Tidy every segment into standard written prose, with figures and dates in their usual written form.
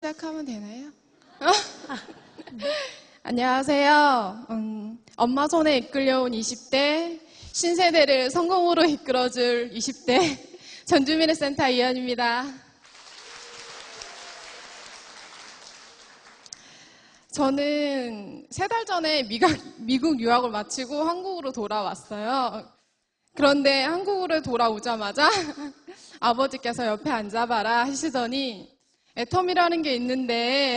시작하면 되나요? 안녕하세요. 엄마 손에 이끌려온 20대, 신세대를 성공으로 이끌어줄 20대 전주미래센터 이현입니다. 저는 3달 전에 미국 유학을 마치고 한국으로 돌아왔어요. 그런데 한국으로 돌아오자마자 아버지께서 옆에 앉아봐라 하시더니 애텀이라는 게 있는데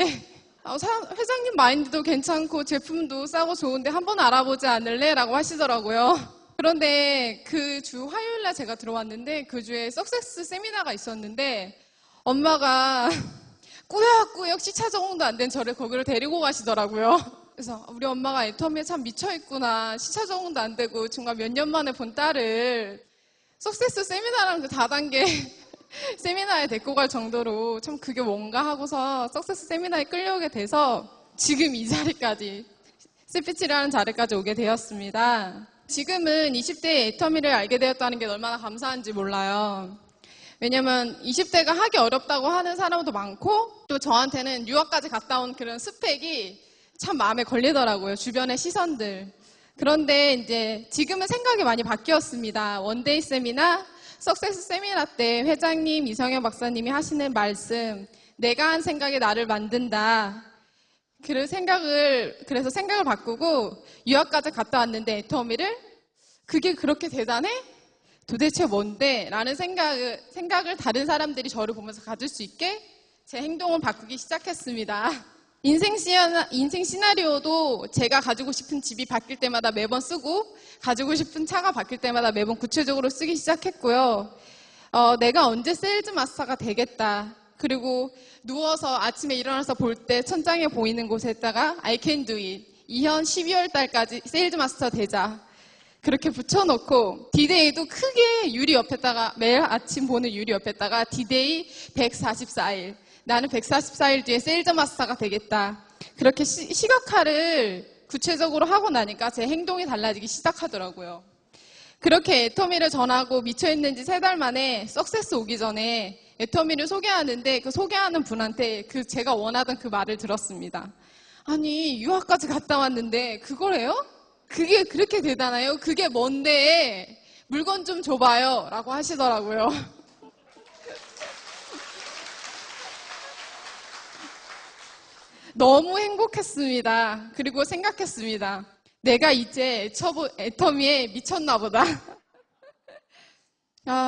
회장님 마인드도 괜찮고 제품도 싸고 좋은데 한번 알아보지 않을래? 라고 하시더라고요. 그런데 그 주 화요일날 제가 들어왔는데 그 주에 석세스 세미나가 있었는데 엄마가 꾸역꾸역 시차 적응도 안 된 저를 거기를 데리고 가시더라고요. 그래서 우리 엄마가 애터미에 참 미쳐있구나. 시차 적응도 안 되고 정말 몇 년 만에 본 딸을 석세스 세미나라는 그 다단계 세미나에 데리고 갈 정도로 참 그게 뭔가 하고서 석세스 세미나에 끌려오게 돼서 지금 이 자리까지 스피치라는 자리까지 오게 되었습니다. 지금은 20대의 애터미를 알게 되었다는 게 얼마나 감사한지 몰라요. 왜냐면 20대가 하기 어렵다고 하는 사람도 많고 또 저한테는 유학까지 갔다 온 그런 스펙이 참 마음에 걸리더라고요. 주변의 시선들. 그런데 이제 지금은 생각이 많이 바뀌었습니다. 원데이 세미나, 석세스 세미나 때 회장님, 이성현 박사님이 하시는 말씀, 내가 한 생각이 나를 만든다. 그래서 생각을 바꾸고 유학까지 갔다 왔는데 애터미를 그게 그렇게 대단해? 도대체 뭔데? 라는 생각을 다른 사람들이 저를 보면서 가질 수 있게 제 행동을 바꾸기 시작했습니다. 인생 시나리오도 제가 가지고 싶은 집이 바뀔 때마다 매번 쓰고 가지고 싶은 차가 바뀔 때마다 매번 구체적으로 쓰기 시작했고요. 내가 언제 세일즈 마스터가 되겠다. 그리고 누워서 아침에 일어나서 볼 때 천장에 보이는 곳에다가 I can do it. 이현 12월 달까지 세일즈 마스터 되자. 그렇게 붙여놓고 디데이도 크게 유리 옆에다가 매일 아침 보는 유리 옆에다가 디데이 144일. 나는 144일 뒤에 세일즈 마스터가 되겠다. 그렇게 시각화를 구체적으로 하고 나니까 제 행동이 달라지기 시작하더라고요. 그렇게 애터미를 전하고 미쳐있는지 3달 만에 석세스 오기 전에 애터미를 소개하는데 그 소개하는 분한테 제가 원하던 그 말을 들었습니다. 아니 유학까지 갔다 왔는데 그걸 해요? 그게 그렇게 대단해요? 그게 뭔데? 물건 좀 줘봐요 라고 하시더라고요. 너무 행복했습니다. 그리고 생각했습니다. 내가 이제 애터미에 미쳤나 보다.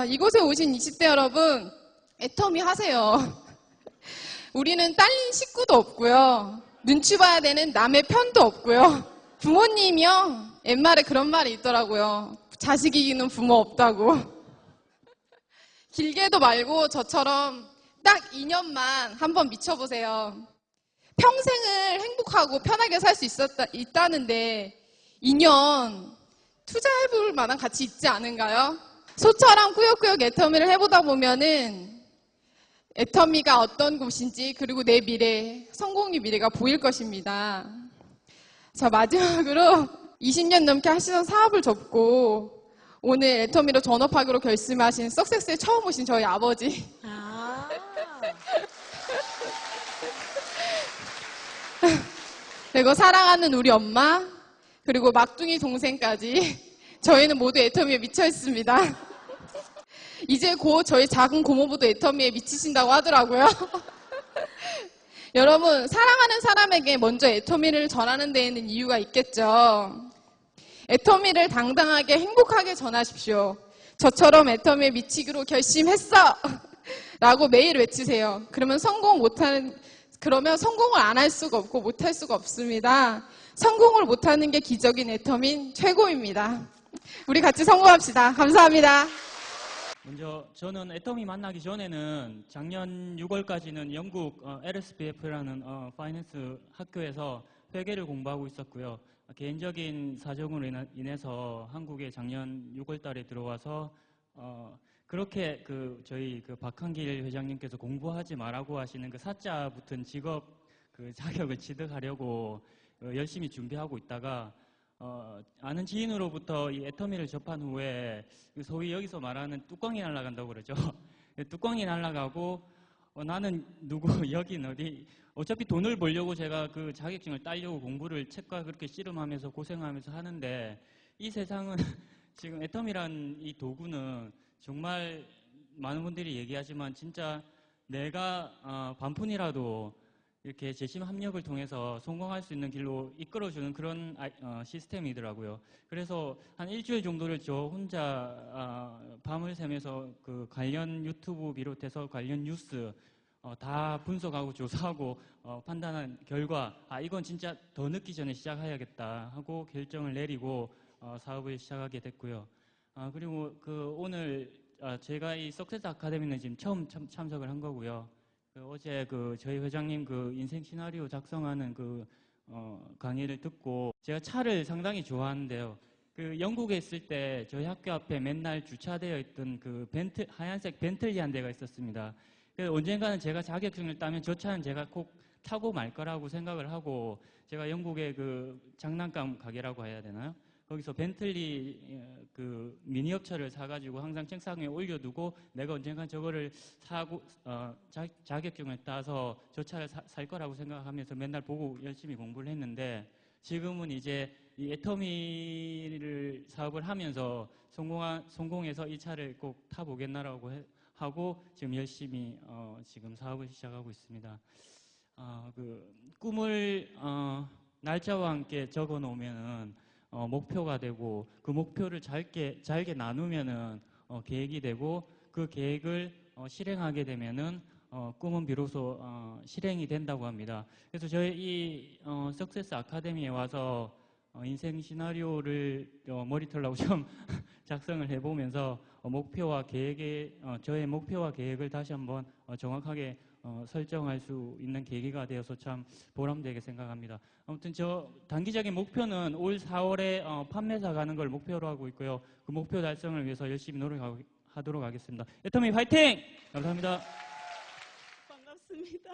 이곳에 오신 20대 여러분, 애터미 하세요. 우리는 딸린 식구도 없고요. 눈치 봐야 되는 남의 편도 없고요. 부모님이요. 옛말에 그런 말이 있더라고요. 자식 이기는 부모 없다고. 길게도 말고 저처럼 딱 2년만 한번 미쳐보세요. 평생을 행복하고 편하게 살 수 있다는데 2년 투자해볼 만한 가치 있지 않은가요? 소처럼 꾸역꾸역 애터미를 해보다 보면은 애터미가 어떤 곳인지 그리고 내 미래, 성공의 미래가 보일 것입니다. 자, 마지막으로 20년 넘게 하시던 사업을 접고 오늘 애터미로 전업하기로 결심하신 석세스에 처음 오신 저희 아버지. 그리고 사랑하는 우리 엄마, 그리고 막둥이 동생까지 저희는 모두 애터미에 미쳐 있습니다. 이제 곧 저희 작은 고모부도 애터미에 미치신다고 하더라고요. 여러분, 사랑하는 사람에게 먼저 애터미를 전하는 데에는 이유가 있겠죠. 애터미를 당당하게 행복하게 전하십시오. 저처럼 애터미에 미치기로 결심했어! 라고 매일 외치세요. 그러면 성공을 안 할 수가 없고 못 할 수가 없습니다. 성공을 못하는 게 기적인 애터민 최고입니다. 우리 같이 성공합시다. 감사합니다. 먼저 저는 애터미 만나기 전에는 작년 6월까지는 영국 LSBF라는 파이낸스 학교에서 회계를 공부하고 있었고요. 개인적인 사정으로 인해서 한국에 작년 6월 달에 들어와서 그렇게 저희 박한길 회장님께서 공부하지 말라고 하시는 그 사자 붙은 직업 자격을 취득하려고 열심히 준비하고 있다가 아는 지인으로부터 이 애터미를 접한 후에 소위 여기서 말하는 뚜껑이 날아간다고 그러죠. 뚜껑이 날아가고 나는 누구 여긴 어디 어차피 돈을 벌려고 제가 그 자격증을 따려고 공부를 책과 그렇게 씨름하면서 고생하면서 하는데 이 세상은 지금 애텀이란 이 도구는 정말 많은 분들이 얘기하지만 진짜 내가 반푼이라도 이렇게 재심 합력을 통해서 성공할 수 있는 길로 이끌어주는 그런 시스템이더라고요. 그래서 한 일주일 정도를 저 혼자 밤을 새면서 그 관련 유튜브 비롯해서 관련 뉴스 다 분석하고 조사하고 판단한 결과 이건 진짜 더 늦기 전에 시작해야겠다 하고 결정을 내리고 사업을 시작하게 됐고요. 그리고 그 오늘 제가 이 석세스 아카데미는 지금 처음 참석을 한 거고요. 어제 그 저희 회장님 그 인생 시나리오 작성하는 그 강의를 듣고 제가 차를 상당히 좋아하는데요. 그 영국에 있을 때 저희 학교 앞에 맨날 주차되어 있던 그 하얀색 벤틀리 한 대가 있었습니다. 그래서 언젠가는 제가 자격증을 따면 저 차는 제가 꼭 타고 말 거라고 생각을 하고 제가 영국의 그 장난감 가게라고 해야 되나요? 거기서 벤틀리 그 미니업처를 사가지고 항상 책상 위에 올려두고 내가 언젠간 저거를 사고 자격증을 따서 저 차를 살 거라고 생각하면서 맨날 보고 열심히 공부를 했는데 지금은 이제 이 애터미를 사업을 하면서 성공해서 이 차를 꼭 타보겠나라고 하고 지금 열심히 지금 사업을 시작하고 있습니다. 그 꿈을 날짜와 함께 적어 놓으면은 목표가 되고 그 목표를 잘게 나누면은 계획이 되고 그 계획을 실행하게 되면은 꿈은 비로소 실행이 된다고 합니다. 그래서 저희 이 석세스 아카데미에 와서 인생 시나리오를 머리털라고 좀 작성을 해보면서 저의 목표와 계획을 다시 한번 정확하게 설정할 수 있는 계기가 되어서 참 보람되게 생각합니다. 아무튼 저 단기적인 목표는 올 4월에 판매사 가는 걸 목표로 하고 있고요. 그 목표 달성을 위해서 열심히 노력하도록 하겠습니다. 애터미 화이팅! 감사합니다. 반갑습니다.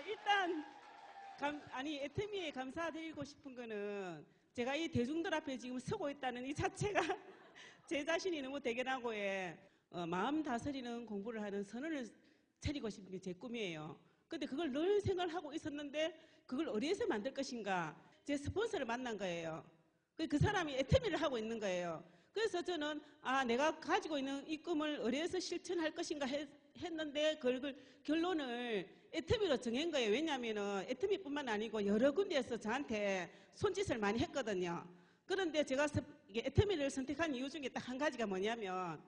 일단 애터미에 감사드리고 싶은 거는 제가 이 대중들 앞에 지금 서고 있다는 이 자체가 제 자신이 너무 대견하고 마음 다스리는 공부를 하는 선언을 차리고 싶은 게 제 꿈이에요. 근데 그걸 늘 생각을 하고 있었는데 그걸 어디에서 만들 것인가 제 스폰서를 만난 거예요. 그 사람이 애터미를 하고 있는 거예요. 그래서 저는 내가 가지고 있는 이 꿈을 어디에서 실천할 것인가 했는데 그걸 결론을 애터미로 정한 거예요. 왜냐하면 애터미뿐만 아니고 여러 군데에서 저한테 손짓을 많이 했거든요. 그런데 제가 애터미를 선택한 이유 중에 딱 한 가지가 뭐냐면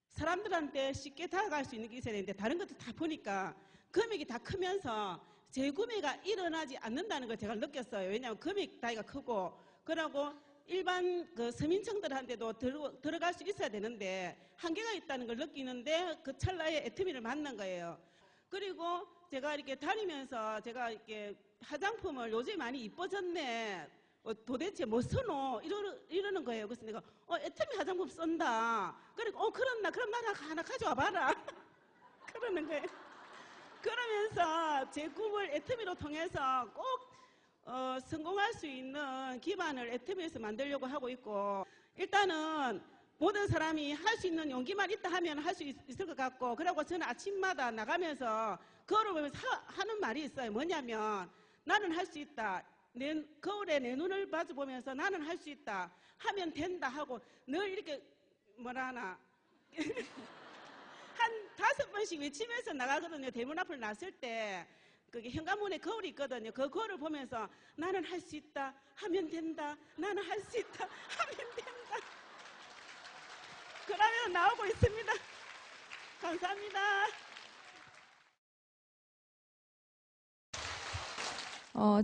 사람들한테 쉽게 다가갈 수 있는 게 있어야 되는데 다른 것도 다 보니까 금액이 다 크면서 재구매가 일어나지 않는다는 걸 제가 느꼈어요. 왜냐하면 금액 따위가 크고 그러고 일반 그 서민층들한테도 들어갈 수 있어야 되는데 한계가 있다는 걸 느끼는데 그 찰나에 애터미를 만난 거예요. 그리고 제가 이렇게 다니면서 제가 이렇게 화장품을 요즘 많이 이뻐졌네. 도대체 뭐 쓰노? 이러는 거예요. 그래서 내가 애터미 화장품 쓴다. 그리고 그럼 나 하나 가져와 봐라. 그러는 거예요. 그러면서 제 꿈을 애터미로 통해서 꼭 성공할 수 있는 기반을 애터미에서 만들려고 하고 있고 일단은 모든 사람이 할 수 있는 용기만 있다 하면 할 수 있을 것 같고 그리고 저는 아침마다 나가면서 걸어보면서 하는 말이 있어요. 뭐냐면 나는 할 수 있다. 거울에 내 눈을 마주보면서 나는 할 수 있다. 하면 된다 하고 늘 이렇게 뭐라 하나 한 5번씩 외치면서 나가거든요. 대문 앞을 나설 때 그게 현관문에 거울이 있거든요. 그 거울을 보면서 나는 할 수 있다. 하면 된다. 나는 할 수 있다. 하면 된다. 그러면 나오고 있습니다. 감사합니다.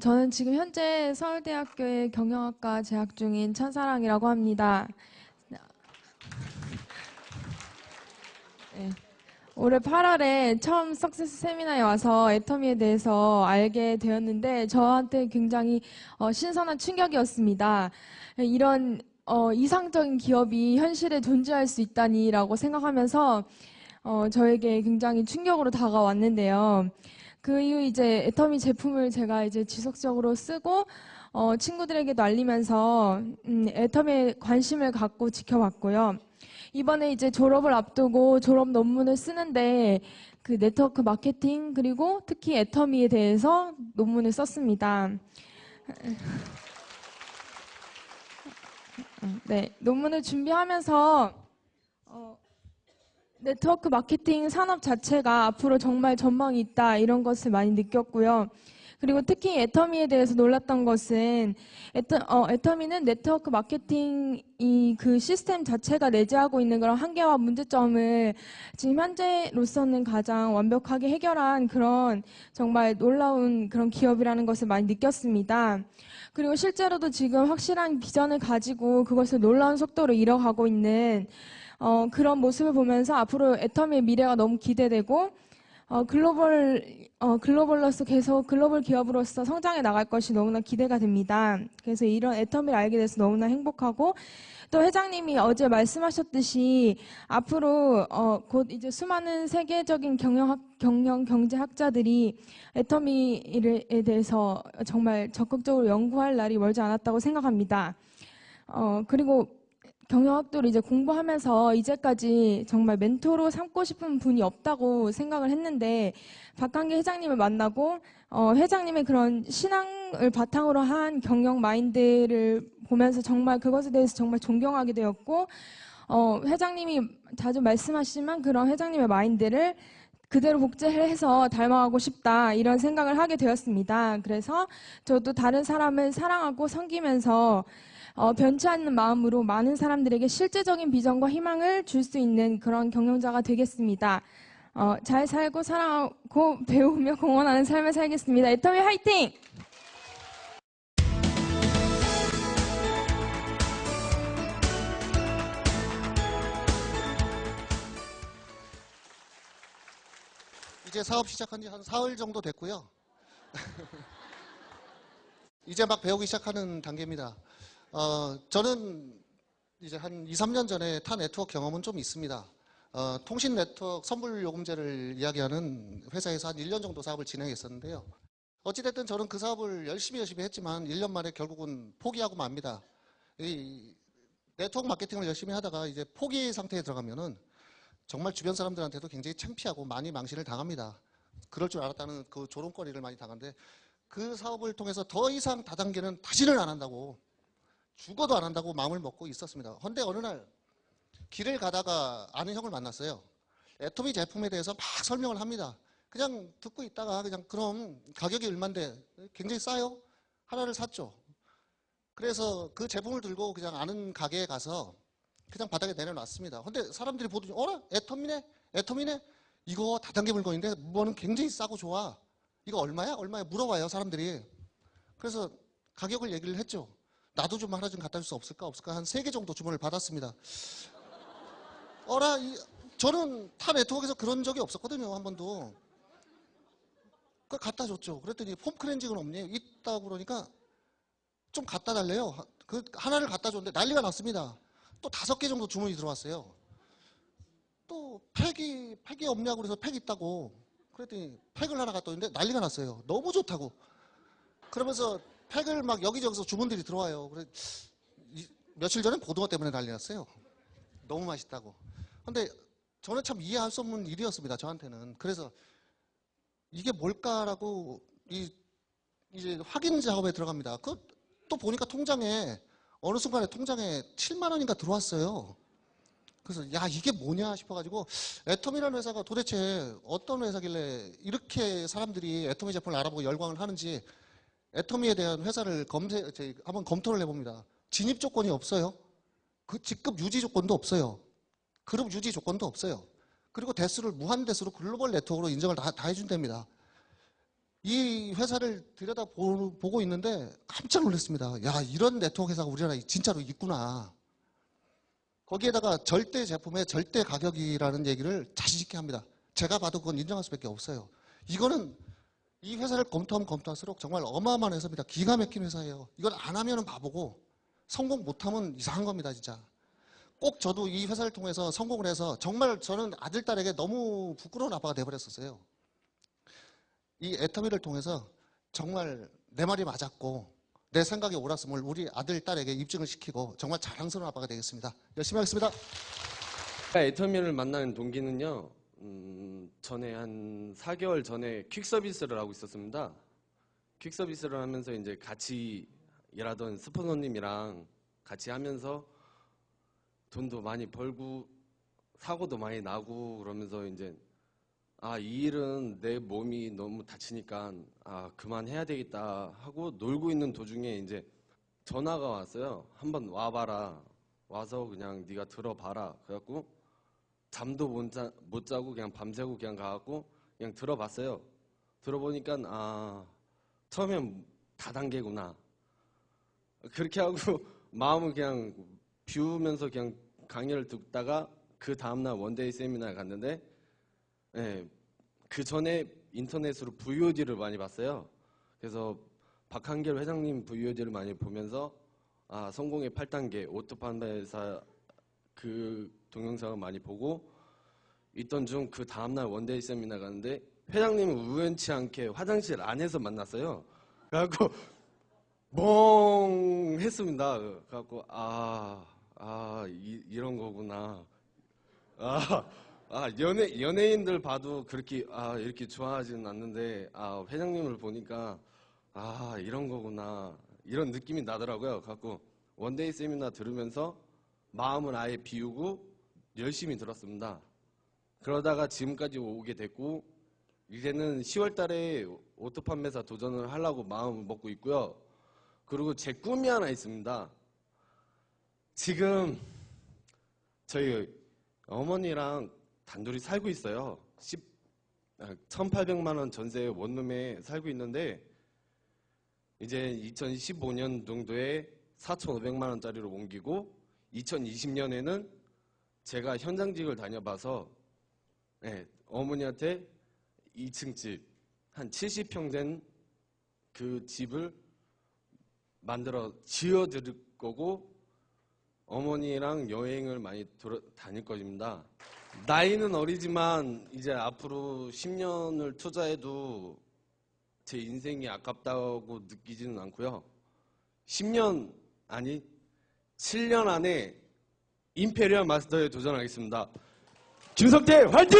저는 지금 현재 서울대학교의 경영학과 재학 중인 천사랑이라고 합니다. 네. 올해 8월에 처음 석세스 세미나에 와서 애터미에 대해서 알게 되었는데 저한테 굉장히 신선한 충격이었습니다. 이런 이상적인 기업이 현실에 존재할 수 있다니라고 생각하면서 저에게 굉장히 충격으로 다가왔는데요. 그 이후 이제 애터미 제품을 제가 이제 지속적으로 쓰고 친구들에게도 알리면서 애터미에 관심을 갖고 지켜봤고요. 이번에 이제 졸업을 앞두고 졸업 논문을 쓰는데 그 네트워크 마케팅 그리고 특히 애터미에 대해서 논문을 썼습니다. 네, 논문을 준비하면서 네트워크 마케팅 산업 자체가 앞으로 정말 전망이 있다 이런 것을 많이 느꼈고요. 그리고 특히 애터미에 대해서 놀랐던 것은 애터미는 네트워크 마케팅 그 시스템 자체가 내재하고 있는 그런 한계와 문제점을 지금 현재로서는 가장 완벽하게 해결한 그런 정말 놀라운 그런 기업이라는 것을 많이 느꼈습니다. 그리고 실제로도 지금 확실한 비전을 가지고 그것을 놀라운 속도로 이뤄가고 있는 그런 모습을 보면서 앞으로 애터미의 미래가 너무 기대되고 글로벌로서 계속 글로벌 기업으로서 성장해 나갈 것이 너무나 기대가 됩니다. 그래서 이런 애터미를 알게 돼서 너무나 행복하고 또 회장님이 어제 말씀하셨듯이 앞으로 곧 이제 수많은 세계적인 경영 경제학자들이 애터미에 대해서 정말 적극적으로 연구할 날이 멀지 않았다고 생각합니다. 그리고 경영학도를 이제 공부하면서 이제까지 정말 멘토로 삼고 싶은 분이 없다고 생각을 했는데 박한계 회장님을 만나고 회장님의 그런 신앙을 바탕으로 한 경영 마인드를 보면서 정말 그것에 대해서 정말 존경하게 되었고 회장님이 자주 말씀하시지만 그런 회장님의 마인드를 그대로 복제해서 닮아가고 싶다 이런 생각을 하게 되었습니다. 그래서 저도 다른 사람을 사랑하고 섬기면서 변치 않는 마음으로 많은 사람들에게 실제적인 비전과 희망을 줄 수 있는 그런 경영자가 되겠습니다. 잘 살고 사랑하고 배우며 공헌하는 삶을 살겠습니다. 애터미 화이팅! 이제 사업 시작한 지 한 사흘 정도 됐고요. 이제 막 배우기 시작하는 단계입니다. 저는 이제 한 2, 3년 전에 타 네트워크 경험은 좀 있습니다. 통신 네트워크 선불 요금제를 이야기하는 회사에서 한 1년 정도 사업을 진행했었는데요. 어찌됐든 저는 그 사업을 열심히 했지만 1년 만에 결국은 포기하고 맙니다. 이 네트워크 마케팅을 열심히 하다가 이제 포기 상태에 들어가면은 정말 주변 사람들한테도 굉장히 창피하고 많이 망신을 당합니다. 그럴 줄 알았다는 그 조롱거리를 많이 당하는데 그 사업을 통해서 더 이상 다단계는 다시는 안 한다고 죽어도 안 한다고 마음을 먹고 있었습니다. 그런데 어느 날 길을 가다가 아는 형을 만났어요. 애터미 제품에 대해서 막 설명을 합니다. 그냥 듣고 있다가 그냥 그럼 가격이 얼만데 굉장히 싸요? 하나를 샀죠. 그래서 그 제품을 들고 그냥 아는 가게에 가서 그냥 바닥에 내려놨습니다. 근데 사람들이 보더니 어라? 애터미네? 이거 다단계 물건인데 뭐는 굉장히 싸고 좋아. 이거 얼마야? 물어봐요 사람들이. 그래서 가격을 얘기를 했죠. 나도 좀 하나 좀 갖다 줄 수 없을까? 한 3개 정도 주문을 받았습니다. 저는 타 네트워크에서 그런 적이 없었거든요. 한 번도. 그걸 갖다 줬죠. 그랬더니 폼 클렌징은 없니? 있다고 그러니까 좀 갖다 달래요. 그 하나를 갖다 줬는데 난리가 났습니다. 또 5개 정도 주문이 들어왔어요. 또 팩이 없냐고 그래서 팩 있다고. 그랬더니 팩을 하나 갖다 줬는데 난리가 났어요. 너무 좋다고. 그러면서 팩을 막 여기저기서 주문들이 들어와요. 그래서 며칠 전에 고등어 때문에 난리 났어요. 너무 맛있다고. 근데 저는 참 이해할 수 없는 일이었습니다. 저한테는. 그래서 이게 뭘까라고 이제 확인 작업에 들어갑니다. 또 보니까 통장에 어느 순간에 통장에 7만 원인가 들어왔어요. 그래서 야 이게 뭐냐 싶어가지고 애터미라는 회사가 도대체 어떤 회사길래 이렇게 사람들이 애터미 제품을 알아보고 열광을 하는지 애터미에 대한 회사를 한번 검토를 해봅니다. 진입 조건이 없어요. 그 직급 유지 조건도 없어요. 그룹 유지 조건도 없어요. 그리고 대수를 무한 대수로 글로벌 네트워크로 인정을 다 해준답니다. 이 회사를 들여다보고 있는데 깜짝 놀랐습니다. 야 이런 네트워크 회사가 우리나라에 진짜로 있구나. 거기에다가 절대 제품의 절대 가격이라는 얘기를 자신 있게 합니다. 제가 봐도 그건 인정할 수밖에 없어요. 이거는 이 회사를 검토하면 검토할수록 정말 어마어마한 회사입니다. 기가 막힌 회사예요. 이걸 안 하면 바보고 성공 못하면 이상한 겁니다. 진짜. 꼭 저도 이 회사를 통해서 성공을 해서 정말 저는 아들, 딸에게 너무 부끄러운 아빠가 돼버렸었어요. 이 애터미를 통해서 정말 내 말이 맞았고 내 생각이 옳았음을 우리 아들, 딸에게 입증을 시키고 정말 자랑스러운 아빠가 되겠습니다. 열심히 하겠습니다. 애터미를 만나는 동기는요. 전에 한 4개월 전에 퀵 서비스를 하고 있었습니다. 퀵 서비스를 하면서 이제 같이 일하던 스폰서님이랑 같이 하면서 돈도 많이 벌고 사고도 많이 나고 그러면서 이제 이 일은 내 몸이 너무 다치니까 그만해야 되겠다 하고 놀고 있는 도중에 이제 전화가 왔어요. 한번 와봐라. 와서 그냥 네가 들어봐라. 그래갖고 잠도 못 자고 그냥 밤새고 그냥 가갖고 그냥 들어봤어요. 들어보니까 처음엔 다단계구나. 그렇게 하고 마음을 그냥 비우면서 그냥 강의를 듣다가 그 다음날 원데이 세미나에 갔는데 그 전에 인터넷으로 VOD를 많이 봤어요. 그래서 박한결 회장님 VOD를 많이 보면서 성공의 8단계 오토판매사 그 동영상을 많이 보고 있던 중 그 다음날 원데이 세미나 가는데 회장님은 우연치 않게 화장실 안에서 만났어요. 그래갖고 멍했습니다. 그래갖고 이런 거구나. 연예인들 봐도 그렇게 이렇게 좋아하지는 않는데 회장님을 보니까 이런 거구나 이런 느낌이 나더라고요. 그래갖고 원데이 세미나 들으면서 마음을 아예 비우고 열심히 들었습니다. 그러다가 지금까지 오게 됐고 이제는 10월 달에 오토 판매사 도전을 하려고 마음을 먹고 있고요. 그리고 제 꿈이 하나 있습니다. 지금 저희 어머니랑 단둘이 살고 있어요. 1,800만 원 전세 원룸에 살고 있는데 이제 2015년 정도에 4,500만 원짜리로 옮기고 2020년에는 제가 현장직을 다녀봐서 어머니한테 2층 집, 한 70평 된 그 집을 만들어 지어드릴 거고 어머니랑 여행을 많이 다닐 것입니다. 나이는 어리지만 이제 앞으로 10년을 투자해도 제 인생이 아깝다고 느끼지는 않고요. 10년 아니 7년 안에 임페리얼 마스터에 도전하겠습니다. 김성태 화이팅!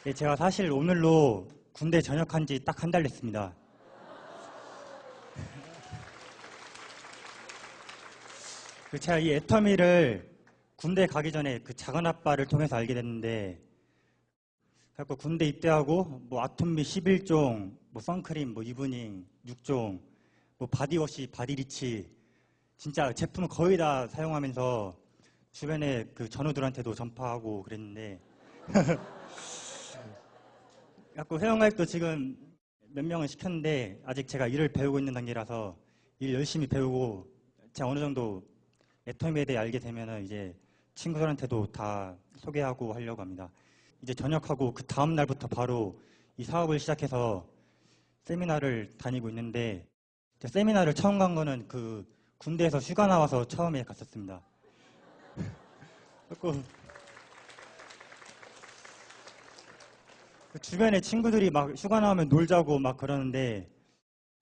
네, 제가 사실 오늘로 군대 전역한 지 딱 한 달 됐습니다. 제가 이 애터미를 군대 가기 전에 그 작은 아빠를 통해서 알게 됐는데, 그래서 군대 입대하고 뭐 아톰미 11종, 뭐 선크림, 뭐 이브닝 6종, 뭐 바디워시, 바디리치, 진짜 제품을 거의 다 사용하면서 주변에 그 전우들한테도 전파하고 그랬는데, 그래서 회원가입도 지금 몇 명을 시켰는데 아직 제가 일을 배우고 있는 단계라서 일 열심히 배우고 제가 어느 정도 애터미에 대해 알게 되면은 이제 친구들한테도 다 소개하고 하려고 합니다. 이제 전역하고 그 다음 날부터 바로 이 사업을 시작해서 세미나를 다니고 있는데, 세미나를 처음 간 거는 그 군대에서 휴가 나와서 처음에 갔었습니다. 그 주변에 친구들이 막 휴가 나오면 놀자고 막 그러는데,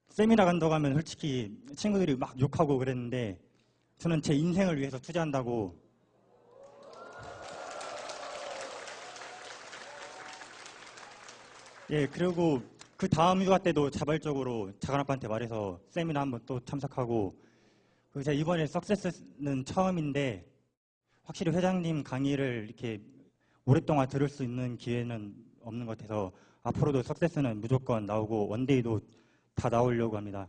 세미나 간다고 하면 솔직히 친구들이 막 욕하고 그랬는데, 저는 제 인생을 위해서 투자한다고. 그리고 그 다음 휴가 때도 자발적으로 작은 아빠한테 말해서 세미나 한번 또 참석하고, 그리고 제가 이번에 석세스는 처음인데 확실히 회장님 강의를 이렇게 오랫동안 들을 수 있는 기회는 없는 것 같아서 앞으로도 석세스는 무조건 나오고 원데이도 다 나오려고 합니다.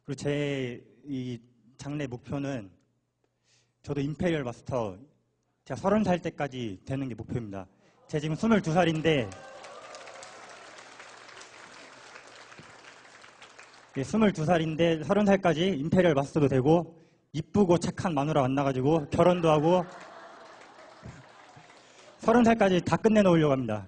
그리고 제 이 장래 목표는 저도 임페리얼 마스터 제가 30살 때까지 되는 게 목표입니다. 제가 지금 22살인데 22살인데 30살까지 임페리얼 마스터도 되고 이쁘고 착한 마누라 만나가지고 결혼도 하고 30살까지 다 끝내놓으려고 합니다.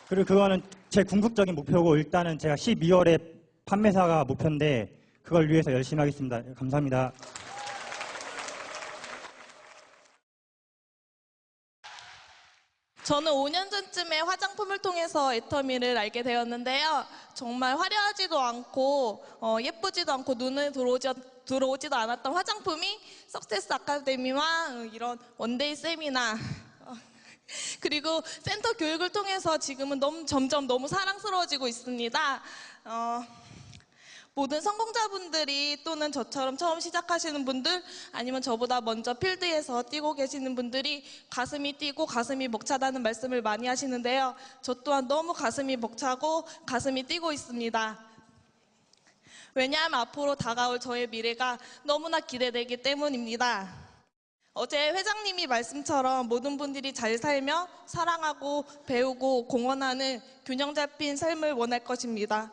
그리고 그거는 제 궁극적인 목표고, 일단은 제가 12월에 판매사가 목표인데 그걸 위해서 열심히 하겠습니다. 감사합니다. 저는 5년 전쯤에 화장품을 통해서 애터미를 알게 되었는데요. 정말 화려하지도 않고 예쁘지도 않고 눈에 들어오지도 않았던 화장품이 석세스 아카데미와 이런 원데이 세미나 그리고 센터 교육을 통해서 지금은 점점 너무 사랑스러워지고 있습니다. 모든 성공자분들이 또는 저처럼 처음 시작하시는 분들 아니면 저보다 먼저 필드에서 뛰고 계시는 분들이 가슴이 뛰고 가슴이 벅차다는 말씀을 많이 하시는데요. 저 또한 너무 가슴이 벅차고 가슴이 뛰고 있습니다. 왜냐하면 앞으로 다가올 저의 미래가 너무나 기대되기 때문입니다. 어제 회장님이 말씀처럼 모든 분들이 잘 살며 사랑하고 배우고 공헌하는 균형 잡힌 삶을 원할 것입니다.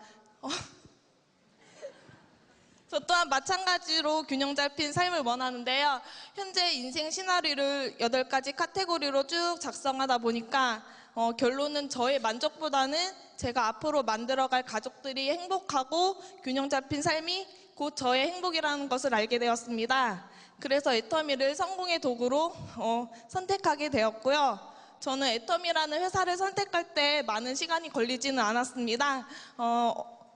저 또한 마찬가지로 균형 잡힌 삶을 원하는데요. 현재 인생 시나리오를 8가지 카테고리로 쭉 작성하다 보니까 결론은 저의 만족보다는 제가 앞으로 만들어갈 가족들이 행복하고 균형 잡힌 삶이 곧 저의 행복이라는 것을 알게 되었습니다. 그래서 애터미를 성공의 도구로 선택하게 되었고요. 저는 애터미라는 회사를 선택할 때 많은 시간이 걸리지는 않았습니다.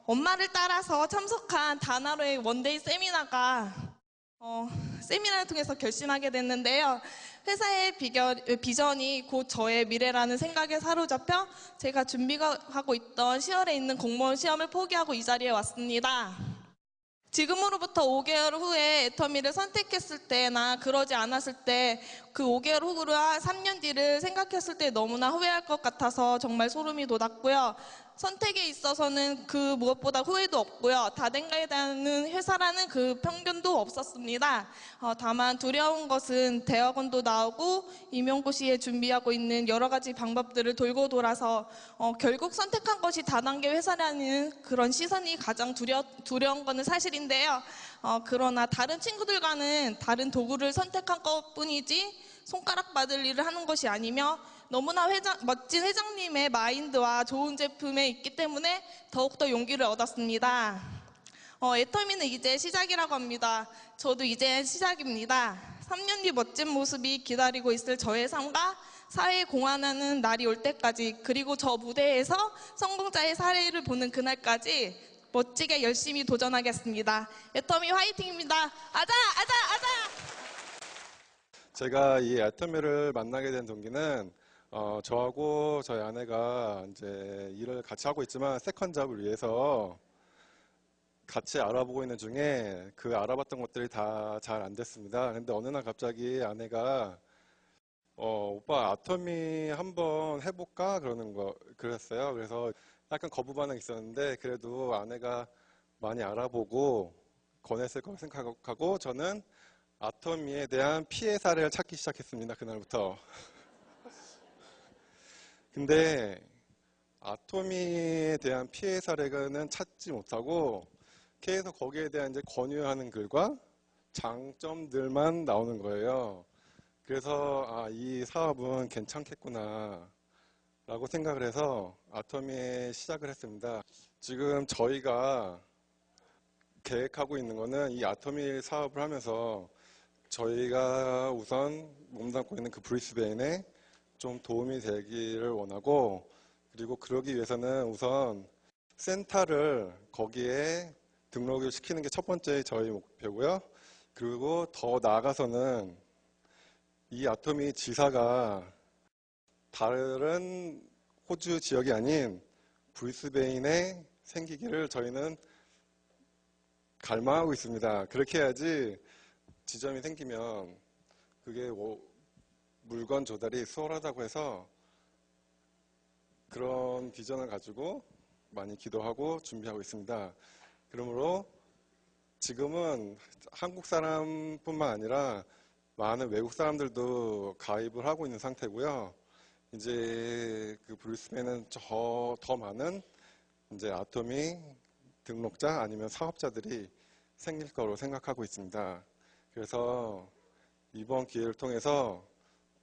엄마를 따라서 참석한 다나로의 원데이 세미나가 세미나를 통해서 결심하게 됐는데요. 회사의 비전이 곧 저의 미래라는 생각에 사로잡혀 제가 준비하고 있던 10월에 있는 공무원 시험을 포기하고 이 자리에 왔습니다. 지금으로부터 5개월 후에 애터미를 선택했을 때나 그러지 않았을 때 그 5개월 후라 3년 뒤를 생각했을 때 너무나 후회할 것 같아서 정말 소름이 돋았고요. 선택에 있어서는 그 무엇보다 후회도 없고요. 다된가에 대한 회사라는 그 편견도 없었습니다. 다만 두려운 것은 대학원도 나오고 임용고시에 준비하고 있는 여러 가지 방법들을 돌고 돌아서 결국 선택한 것이 다단계 회사라는 그런 시선이 가장 두려운 것은 사실인데요. 그러나 다른 친구들과는 다른 도구를 선택한 것뿐이지 손가락 받을 일을 하는 것이 아니며 너무나 멋진 회장님의 마인드와 좋은 제품에 있기 때문에 더욱더 용기를 얻었습니다. 애터미는 이제 시작이라고 합니다. 저도 이제 시작입니다. 3년 뒤 멋진 모습이 기다리고 있을 저의 삶과 사회에 공헌하는 날이 올 때까지 그리고 저 무대에서 성공자의 사례를 보는 그날까지 멋지게 열심히 도전하겠습니다. 애터미 화이팅입니다. 아자 아자 아자! 제가 이 애터미를 만나게 된 동기는 저하고 저희 아내가 이제 일을 같이 하고 있지만 세컨 잡을 위해서 같이 알아보고 있는 중에 그 알아봤던 것들이 다 잘 안 됐습니다. 근데 어느 날 갑자기 아내가 오빠 애터미 한번 해볼까 그랬어요. 그래서 약간 거부 반응이 있었는데 그래도 아내가 많이 알아보고 권했을 거라고 생각하고 저는 애터미에 대한 피해 사례를 찾기 시작했습니다. 그날부터. 근데 애터미에 대한 피해 사례는 찾지 못하고 계속 거기에 대한 이제 권유하는 글과 장점들만 나오는 거예요. 그래서 이 사업은 괜찮겠구나 라고 생각을 해서 애터미에 시작을 했습니다. 지금 저희가 계획하고 있는 거는 이 애터미 사업을 하면서 저희가 우선 몸담고 있는 그 브리스베인에 좀 도움이 되기를 원하고 그리고 그러기 위해서는 우선 센터를 거기에 등록을 시키는 게 첫 번째 저희 목표고요. 그리고 더 나아가서는 이 애터미 지사가 다른 호주 지역이 아닌 브리스베인에 생기기를 저희는 갈망하고 있습니다. 그렇게 해야지 지점이 생기면 그게 물건 조달이 수월하다고 해서 그런 비전을 가지고 많이 기도하고 준비하고 있습니다. 그러므로 지금은 한국 사람뿐만 아니라 많은 외국 사람들도 가입을 하고 있는 상태고요. 이제 그 브리스벤은 더 많은 이제 애터미 등록자 아니면 사업자들이 생길 거로 생각하고 있습니다. 그래서 이번 기회를 통해서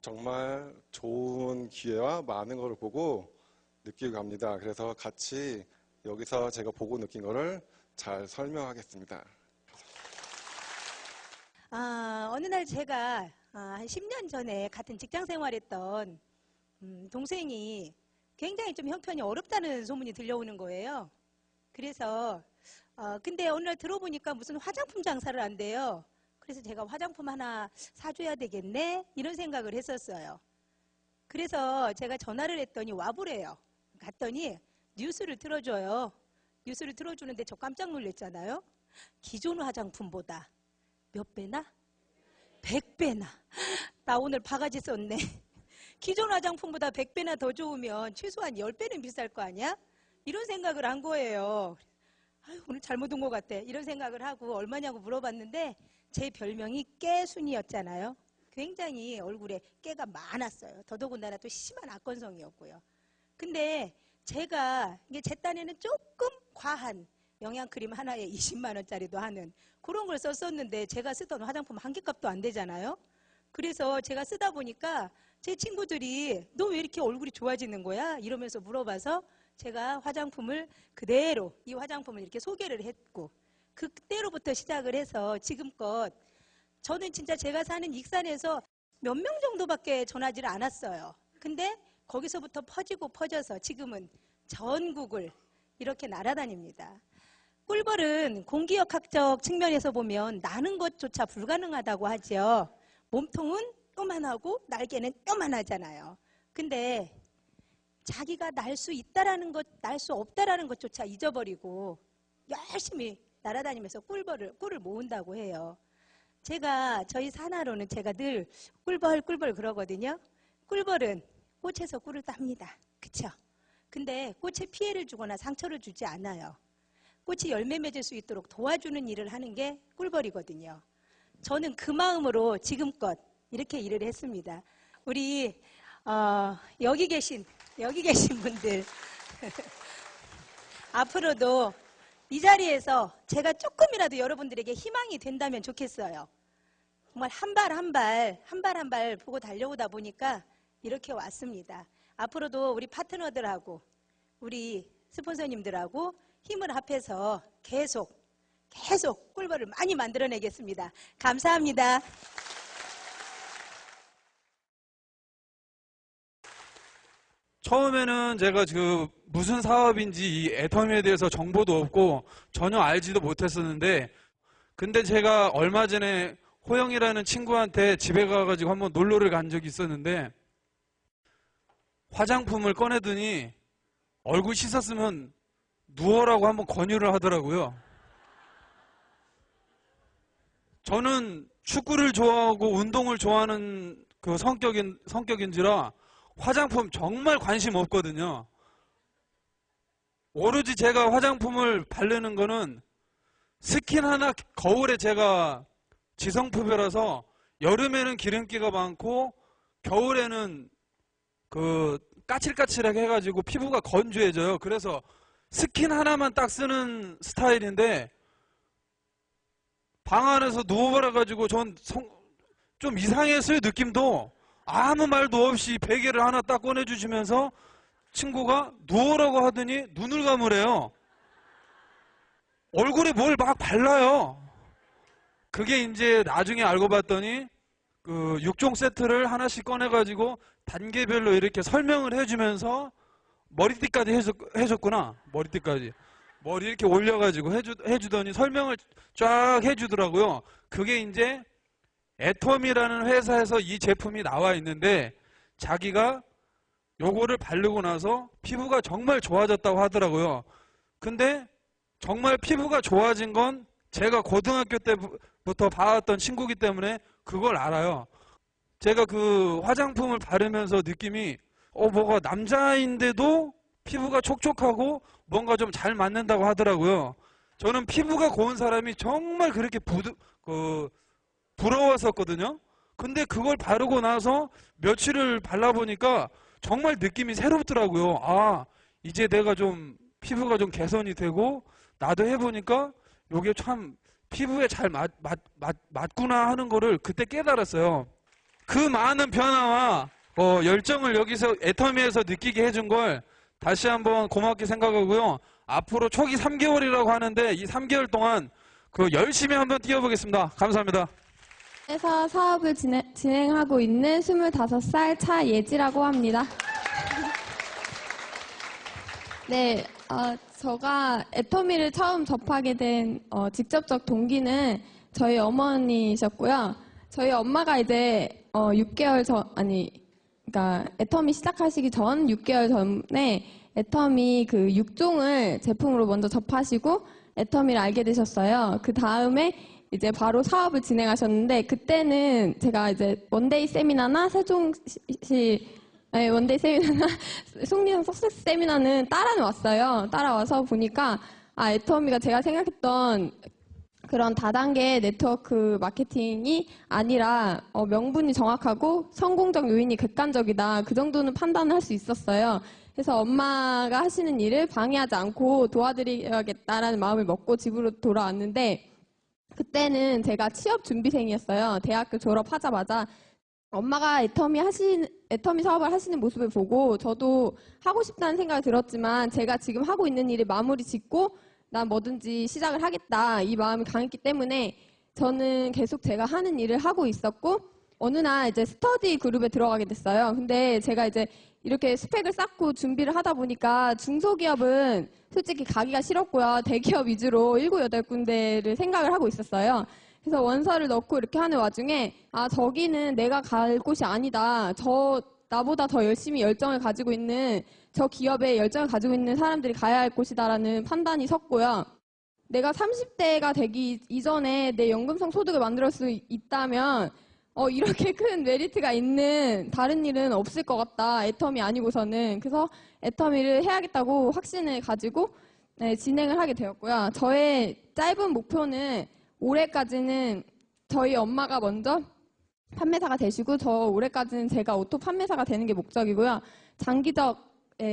정말 좋은 기회와 많은 것을 보고 느끼고 갑니다. 그래서 같이 여기서 제가 보고 느낀 거를 잘 설명하겠습니다. 어느 날 제가 한 10년 전에 같은 직장 생활했던 동생이 굉장히 좀 형편이 어렵다는 소문이 들려오는 거예요. 그래서 근데 어느 날 들어보니까 무슨 화장품 장사를 한대요. 그래서 제가 화장품 하나 사줘야 되겠네 이런 생각을 했었어요. 그래서 제가 전화를 했더니 와보래요. 갔더니 뉴스를 틀어줘요. 뉴스를 틀어주는데 저 깜짝 놀랐잖아요. 기존 화장품보다 몇 배나? 100배나. 나 오늘 바가지 썼네. 기존 화장품보다 100배나 더 좋으면 최소한 10배는 비쌀 거 아니야? 이런 생각을 한 거예요. 아유, 오늘 잘못 온 것 같아. 이런 생각을 하고 얼마냐고 물어봤는데 제 별명이 깨순이었잖아요. 굉장히 얼굴에 깨가 많았어요. 더더군다나 또 심한 악건성이었고요. 근데 제가 이게 제 딴에는 조금 과한 영양크림 하나에 20만 원짜리도 하는 그런 걸 썼었는데 제가 쓰던 화장품 한 개 값도 안 되잖아요. 그래서 제가 쓰다 보니까 제 친구들이 너 왜 이렇게 얼굴이 좋아지는 거야? 이러면서 물어봐서 제가 화장품을 그대로 이 화장품을 이렇게 소개를 했고 그때로부터 시작을 해서 지금껏 저는 진짜 제가 사는 익산에서 몇 명 정도밖에 전하지를 않았어요. 근데 거기서부터 퍼지고 퍼져서 지금은 전국을 이렇게 날아다닙니다. 꿀벌은 공기역학적 측면에서 보면 나는 것조차 불가능하다고 하죠. 몸통은 요만하고 날개는 요만하잖아요. 근데 자기가 날 수 있다라는 것, 날 수 없다라는 것조차 잊어버리고 열심히 날아다니면서 꿀을 모은다고 해요. 제가 저희 산하로는 제가 늘 꿀벌 그러거든요. 꿀벌은 꽃에서 꿀을 땁니다. 그쵸? 근데 꽃에 피해를 주거나 상처를 주지 않아요. 꽃이 열매 맺을 수 있도록 도와주는 일을 하는 게 꿀벌이거든요. 저는 그 마음으로 지금껏 이렇게 일을 했습니다. 우리 여기 계신 분들 앞으로도 이 자리에서 제가 조금이라도 여러분들에게 희망이 된다면 좋겠어요. 정말 한 발 한 발 보고 달려오다 보니까 이렇게 왔습니다. 앞으로도 우리 파트너들하고 우리 스폰서님들하고 힘을 합해서 계속 꿀벌을 많이 만들어내겠습니다. 감사합니다. 처음에는 제가 무슨 사업인지 이 애터미에 대해서 정보도 없고 전혀 알지도 못했었는데 근데 제가 얼마 전에 호영이라는 친구한테 집에 가가지고 한번 놀러를 간 적이 있었는데 화장품을 꺼내더니 얼굴 씻었으면 누워라고 한번 권유를 하더라고요. 저는 축구를 좋아하고 운동을 좋아하는 그 성격인지라 화장품 정말 관심 없거든요. 오로지 제가 화장품을 바르는 거는 스킨 하나 거울에 제가 지성흡여라서 여름에는 기름기가 많고 겨울에는 까칠까칠하게 해가지고 피부가 건조해져요. 그래서 스킨 하나만 딱 쓰는 스타일인데 방 안에서 누워버려가지고 전 좀 이상했어요. 느낌도 아무 말도 없이 베개를 하나 딱 꺼내주시면서 친구가 누워라고 하더니 눈을 감으래요. 얼굴에 뭘 막 발라요. 그게 이제 나중에 알고 봤더니 그 6종 세트를 하나씩 꺼내가지고 단계별로 이렇게 설명을 해주면서 머리띠까지 해줬구나. 머리띠까지. 머리 이렇게 올려가지고 해주더니 설명을 쫙 해주더라고요. 그게 이제 애톰이라는 회사에서 이 제품이 나와 있는데 자기가 요거를 바르고 나서 피부가 정말 좋아졌다고 하더라고요. 근데 정말 피부가 좋아진 건 제가 고등학교 때부터 봐왔던 친구기 때문에 그걸 알아요. 제가 그 화장품을 바르면서 느낌이 뭐가 남자인데도 피부가 촉촉하고 뭔가 좀 잘 맞는다고 하더라고요. 저는 피부가 고운 사람이 정말 그렇게 부러웠었거든요. 근데 그걸 바르고 나서 며칠을 발라보니까 정말 느낌이 새롭더라고요. 아, 이제 내가 좀 피부가 좀 개선이 되고 나도 해보니까 이게 참 피부에 잘 맞구나 하는 거를 그때 깨달았어요. 그 많은 변화와 열정을 여기서 애터미에서 느끼게 해준 걸 다시 한번 고맙게 생각하고요. 앞으로 초기 3개월이라고 하는데 이 3개월 동안 열심히 한번 뛰어보겠습니다. 감사합니다. 에서 사업을 진행하고 있는 25살 차예지라고 합니다. 네, 제가 애터미를 처음 접하게 된 직접적 동기는 저희 어머니셨고요. 저희 엄마가 이제 6개월 전, 그러니까 애터미 시작하시기 전 6개월 전에 애터미 그 6종을 제품으로 먼저 접하시고 애터미를 알게 되셨어요. 그 다음에 이제 바로 사업을 진행하셨는데 그때는 제가 이제 원데이 세미나나 세종시 원데이 세미나나 속리산 석세스 세미나는 따라왔어요. 따라와서 보니까 애터미가 제가 생각했던 그런 다단계 네트워크 마케팅이 아니라 명분이 정확하고 성공적 요인이 객관적이다. 그 정도는 판단을 할 수 있었어요. 그래서 엄마가 하시는 일을 방해하지 않고 도와드려야겠다라는 마음을 먹고 집으로 돌아왔는데 그때는 제가 취업 준비생이었어요. 대학교 졸업하자마자 엄마가 애터미 사업을 하시는 모습을 보고 저도 하고 싶다는 생각이 들었지만 제가 지금 하고 있는 일을 마무리 짓고 난 뭐든지 시작을 하겠다 이 마음이 강했기 때문에 저는 계속 제가 하는 일을 하고 있었고 어느 날 이제 스터디 그룹에 들어가게 됐어요. 근데 제가 이제 이렇게 스펙을 쌓고 준비를 하다 보니까 중소기업은 솔직히 가기가 싫었고요. 대기업 위주로 7, 8군데를 생각을 하고 있었어요. 그래서 원서를 넣고 이렇게 하는 와중에 저기는 내가 갈 곳이 아니다. 나보다 더 열심히 열정을 가지고 있는 저 기업에 열정을 가지고 있는 사람들이 가야 할 곳이다라는 판단이 섰고요. 내가 30대가 되기 이전에 내 연금성 소득을 만들 수 있다면 이렇게 큰 메리트가 있는 다른 일은 없을 것 같다. 애터미 아니고서는. 그래서 애터미를 해야겠다고 확신을 가지고 진행을 하게 되었고요. 저의 짧은 목표는 올해까지는 저희 엄마가 먼저 판매사가 되시고 저 올해까지는 제가 오토 판매사가 되는 게 목적이고요. 장기적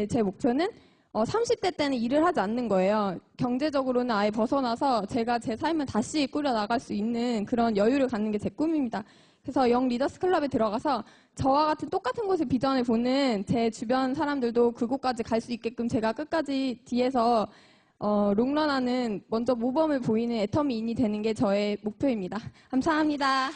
제 목표는 30대 때는 일을 하지 않는 거예요. 경제적으로는 아예 벗어나서 제가 제 삶을 다시 꾸려나갈 수 있는 그런 여유를 갖는 게 제 꿈입니다. 그래서 영 리더스 클럽에 들어가서 저와 같은 똑같은 곳의 비전을 보는 제 주변 사람들도 그곳까지 갈 수 있게끔 제가 끝까지 뒤에서 롱런하는 먼저 모범을 보이는 애터미인이 되는 게 저의 목표입니다. 감사합니다.